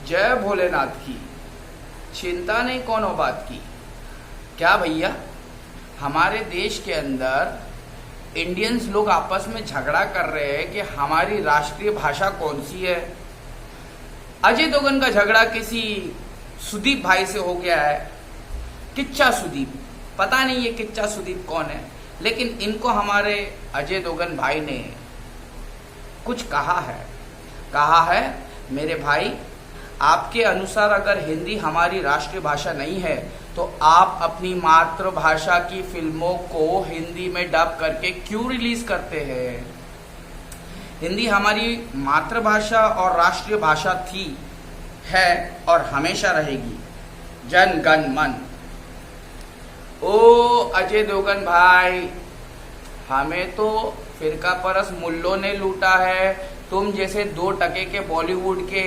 जय भोलेनाथ की। चिंता नहीं कोनो बात की। क्या भैया, हमारे देश के अंदर इंडियंस लोग आपस में झगड़ा कर रहे हैं कि हमारी राष्ट्रीय भाषा कौन सी है। अजय देवगन का झगड़ा किसी सुदीप भाई से हो गया है, किच्चा सुदीप। पता नहीं ये किच्चा सुदीप कौन है, लेकिन इनको हमारे अजय देवगन भाई ने कुछ कहा है मेरे भाई, आपके अनुसार अगर हिंदी हमारी राष्ट्रीय भाषा नहीं है तो आप अपनी मातृभाषा की फिल्मों को हिंदी में डब करके क्यों रिलीज करते हैं। हिंदी हमारी मातृभाषा और राष्ट्रीय भाषा थी, है और हमेशा रहेगी। जन गण मन। ओ अजय देवगन भाई, हमें तो फिरका परस मुल्लों ने लूटा है। तुम जैसे 2 टके के बॉलीवुड के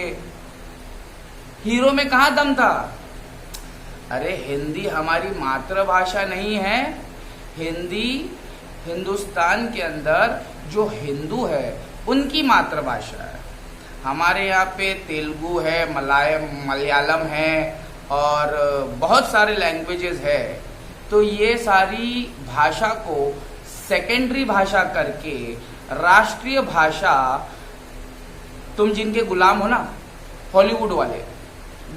हीरो में कहाँ दम था। अरे हिंदी हमारी मातृभाषा नहीं है। हिंदी हिंदुस्तान के अंदर जो हिंदू है उनकी मातृभाषा है। हमारे यहाँ पे तेलुगु है, मलयालम है और बहुत सारे लैंग्वेजेस है। तो ये सारी भाषा को सेकेंडरी भाषा करके राष्ट्रीय भाषा, तुम जिनके गुलाम हो ना, हॉलीवुड वाले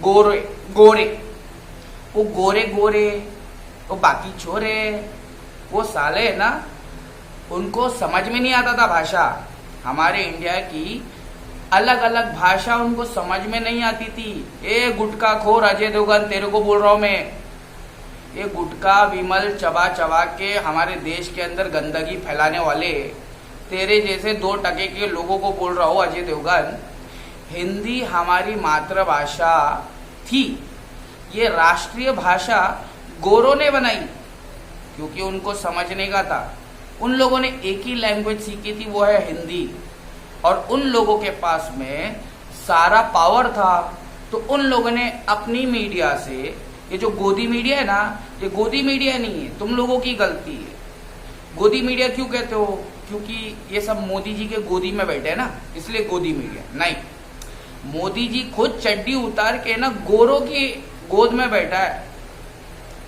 गोरे गोरे, वो बाकी छोरे, वो साले है ना, उनको समझ में नहीं आता था भाषा। हमारे इंडिया की अलग अलग भाषा उनको समझ में नहीं आती थी। ए गुटखा खोर अजय देवगन, तेरे को बोल रहा हूं मैं। ये गुटखा विमल चबा चबा के हमारे देश के अंदर गंदगी फैलाने वाले तेरे जैसे 2 टके के लोगों को बोल रहा हूं अजय देवगन, हिंदी हमारी मातृभाषा थी। ये राष्ट्रीय भाषा गोरों ने बनाई क्योंकि उनको समझने का था। उन लोगों ने एक ही लैंग्वेज सीखी थी, वो है हिंदी, और उन लोगों के पास में सारा पावर था। तो उन लोगों ने अपनी मीडिया से, ये जो गोदी मीडिया है ना, ये गोदी मीडिया नहीं है, तुम लोगों की गलती है। गोदी मीडिया क्यों कहते हो? क्योंकि ये सब मोदी जी के गोदी में बैठे हैं ना, इसलिए गोदी मीडिया नहीं। मोदी जी खुद चड्डी उतार के ना गोरों की गोद में बैठा है।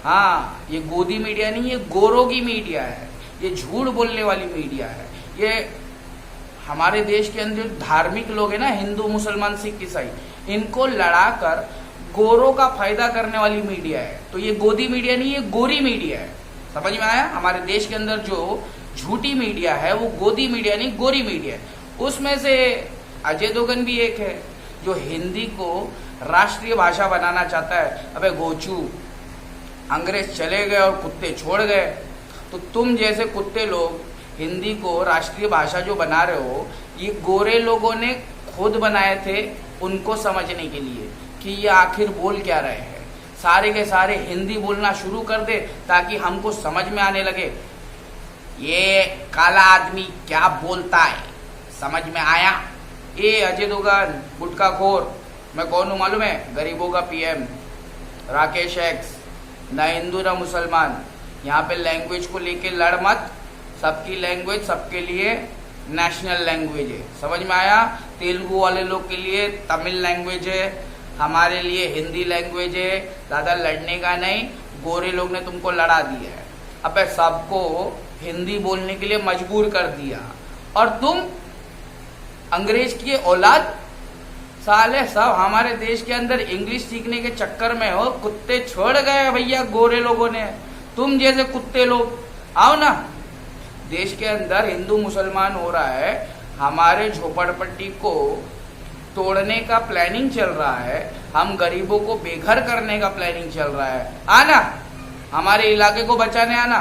हाँ, ये गोदी मीडिया नहीं, ये गोरों की मीडिया है। ये झूठ बोलने वाली मीडिया है। ये हमारे देश के अंदर धार्मिक लोग है ना, हिंदू मुसलमान सिख ईसाई, इनको लड़ाकर गोरों का फायदा करने वाली मीडिया है। तो ये गोदी मीडिया नहीं, ये गोरी मीडिया है। समझ में आया? हमारे देश के अंदर जो झूठी मीडिया है वो गोदी मीडिया नहीं, गोरी मीडिया है। उसमें से अजय देवगन भी एक है जो हिंदी को राष्ट्रीय भाषा बनाना चाहता है। अबे गोचू, अंग्रेज चले गए और कुत्ते छोड़ गए, तो तुम जैसे कुत्ते लोग हिंदी को राष्ट्रीय भाषा जो बना रहे हो, ये गोरे लोगों ने खुद बनाए थे उनको समझने के लिए कि ये आखिर बोल क्या रहे हैं। सारे के सारे हिंदी बोलना शुरू कर दे ताकि हमको समझ में आने लगे ये काला आदमी क्या बोलता है। समझ में आया? ए अजय देवगन गुटखा खोर, मैं कौन हूँ मालूम है? गरीबों का पीएम राकेश एक्स। ना हिंदू ना मुसलमान। यहाँ पे लैंग्वेज को लेके लड़ मत। सबकी लैंग्वेज सबके लिए नेशनल लैंग्वेज है। समझ में आया? तेलुगु वाले लोग के लिए तमिल लैंग्वेज है, हमारे लिए हिंदी लैंग्वेज है। ज़्यादा लड़ने का नहीं, गोरे लोग ने तुमको लड़ा दिया है। अब सबको हिंदी बोलने के लिए मजबूर कर दिया, और तुम अंग्रेज की औलाद साले सब हमारे देश के अंदर इंग्लिश सीखने के चक्कर में हो कुत्ते छोड़ गए भैया गोरे लोगों ने। तुम जैसे कुत्ते लोग आओ ना, देश के अंदर हिंदू मुसलमान हो रहा है, हमारे झोपड़पट्टी को तोड़ने का प्लानिंग चल रहा है, हम गरीबों को बेघर करने का प्लानिंग चल रहा है। आना हमारे इलाके को बचाने आना।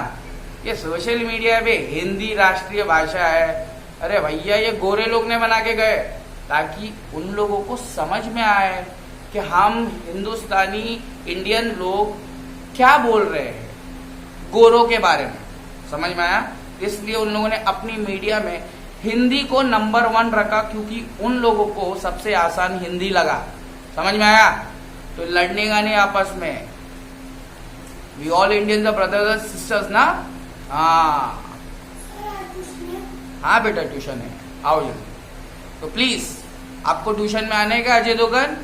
ये सोशल मीडिया पे हिंदी राष्ट्रीय भाषा है, अरे भैया ये गोरे लोग ने बना के गए ताकि उन लोगों को समझ में आए कि हम हिंदुस्तानी इंडियन लोग क्या बोल रहे हैं गोरों के बारे में। समझ में आया? इसलिए उन लोगों ने अपनी मीडिया में हिंदी को नंबर 1 रखा, क्योंकि उन लोगों को सबसे आसान हिंदी लगा। समझ में आया? तो लड़ने का नहीं आपस में। We all Indians are brothers and sisters ना। हाँ बेटा ट्यूशन है, आओ जल्दी। तो प्लीज आपको ट्यूशन में आने का Ajay Devgan,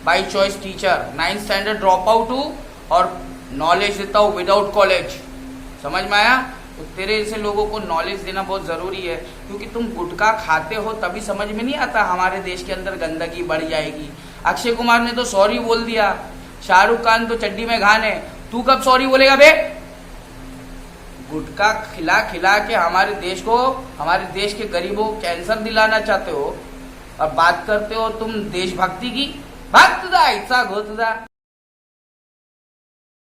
by choice teacher, 9th standard drop out हूँ और नॉलेज देता हूँ विदाउट कॉलेज। समझ में आया? तो तेरे जैसे लोगों को नॉलेज देना बहुत जरूरी है, क्योंकि तुम गुटखा खाते हो तभी समझ में नहीं आता हमारे देश के अंदर गंदगी बढ़ जाएगी। अक्षय कुमार ने तो सॉरी बोल दिया, शाहरुख खान तो चड्डी में घान है, तू कब सॉरी बोलेगा बे? गुटखा खिला खिला के हमारे देश को, हमारे देश के गरीबों को कैंसर दिलाना चाहते हो और बात करते हो तुम देशभक्ति की। भाग तुझा, इच्छा घो तुझा।